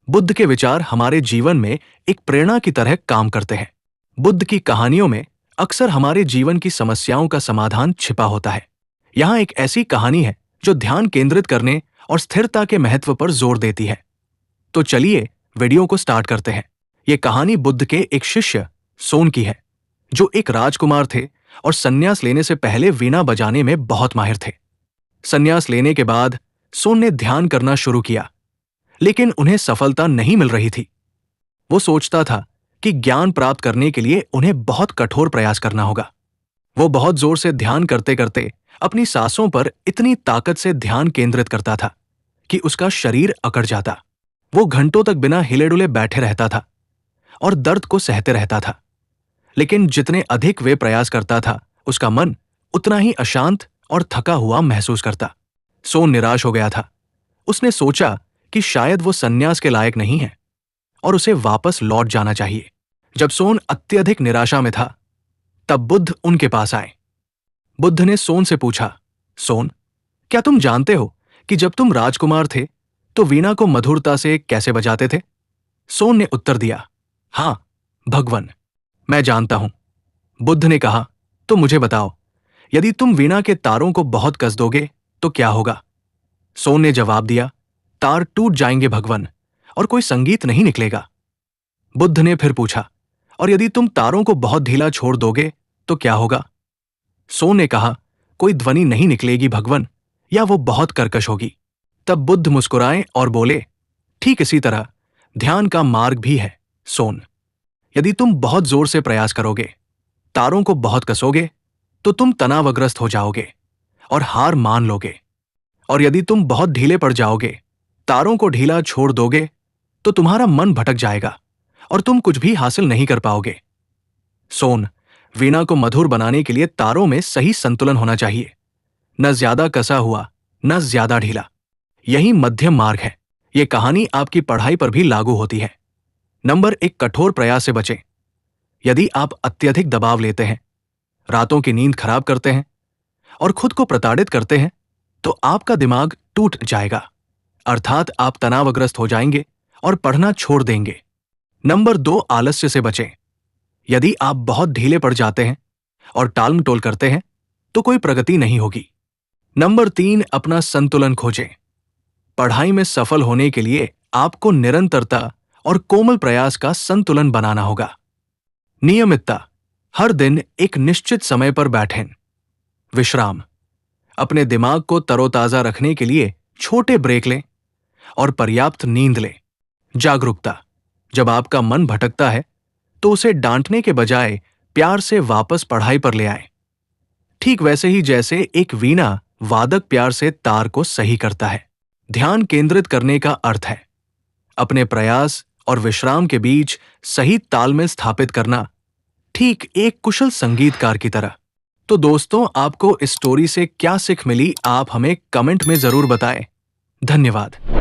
बुद्ध के विचार हमारे जीवन में एक प्रेरणा की तरह काम करते हैं। बुद्ध की कहानियों में अक्सर हमारे जीवन की समस्याओं का समाधान छिपा होता है। यहाँ एक ऐसी कहानी है जो ध्यान केंद्रित करने और स्थिरता के महत्व पर जोर देती है। तो चलिए वीडियो को स्टार्ट करते हैं। ये कहानी बुद्ध के एक शिष्य सोन की है, जो एक राजकुमार थे और संन्यास लेने से पहले वीणा बजाने में बहुत माहिर थे। संन्यास लेने के बाद सोन ने ध्यान करना शुरू किया, लेकिन उन्हें सफलता नहीं मिल रही थी। वो सोचता था कि ज्ञान प्राप्त करने के लिए उन्हें बहुत कठोर प्रयास करना होगा। वो बहुत जोर से ध्यान करते करते अपनी सांसों पर इतनी ताकत से ध्यान केंद्रित करता था कि उसका शरीर अकड़ जाता। वो घंटों तक बिना हिले डुले बैठे रहता था और दर्द को सहते रहता था। लेकिन जितने अधिक वे प्रयास करता था, उसका मन उतना ही अशांत और थका हुआ महसूस करता। सोन निराश हो गया था। उसने सोचा कि शायद वो संन्यास के लायक नहीं है और उसे वापस लौट जाना चाहिए। जब सोन अत्यधिक निराशा में था, तब बुद्ध उनके पास आए। बुद्ध ने सोन से पूछा, सोन, क्या तुम जानते हो कि जब तुम राजकुमार थे तो वीणा को मधुरता से कैसे बजाते थे? सोन ने उत्तर दिया, हाँ भगवन, मैं जानता हूं। बुद्ध ने कहा, तो मुझे बताओ, यदि तुम वीणा के तारों को बहुत कस दोगे तो क्या होगा? सोन ने जवाब दिया, तार टूट जाएंगे भगवन, और कोई संगीत नहीं निकलेगा। बुद्ध ने फिर पूछा, और यदि तुम तारों को बहुत ढीला छोड़ दोगे तो क्या होगा? सोन ने कहा, कोई ध्वनि नहीं निकलेगी भगवन, या वो बहुत कर्कश होगी। तब बुद्ध मुस्कुराए और बोले, ठीक इसी तरह ध्यान का मार्ग भी है सोन। यदि तुम बहुत जोर से प्रयास करोगे, तारों को बहुत कसोगे, तो तुम तनावग्रस्त हो जाओगे और हार मान लोगे। और यदि तुम बहुत ढीले पड़ जाओगे, तारों को ढीला छोड़ दोगे, तो तुम्हारा मन भटक जाएगा और तुम कुछ भी हासिल नहीं कर पाओगे। सोन, वीणा को मधुर बनाने के लिए तारों में सही संतुलन होना चाहिए, न ज्यादा कसा हुआ न ज्यादा ढीला। यही मध्यम मार्ग है। यह कहानी आपकी पढ़ाई पर भी लागू होती है। नंबर 1, कठोर प्रयास से बचें। यदि आप अत्यधिक दबाव लेते हैं, रातों की नींद खराब करते हैं और खुद को प्रताड़ित करते हैं, तो आपका दिमाग टूट जाएगा, अर्थात आप तनावग्रस्त हो जाएंगे और पढ़ना छोड़ देंगे। नंबर 2, आलस्य से बचें। यदि आप बहुत ढीले पड़ जाते हैं और टाल मटोल करते हैं, तो कोई प्रगति नहीं होगी। नंबर 3, अपना संतुलन खोजें। पढ़ाई में सफल होने के लिए आपको निरंतरता और कोमल प्रयास का संतुलन बनाना होगा। नियमितता, हर दिन एक निश्चित समय पर बैठें। विश्राम, अपने दिमाग को तरोताजा रखने के लिए छोटे ब्रेक लें और पर्याप्त नींद लें। जागरूकता, जब आपका मन भटकता है तो उसे डांटने के बजाय प्यार से वापस पढ़ाई पर ले आएं। ठीक वैसे ही जैसे एक वीणा वादक प्यार से तार को सही करता है। ध्यान केंद्रित करने का अर्थ है अपने प्रयास और विश्राम के बीच सही तालमेल स्थापित करना, ठीक एक कुशल संगीतकार की तरह। तो दोस्तों, आपको इस स्टोरी से क्या सीख मिली, आप हमें कमेंट में जरूर बताएं। धन्यवाद।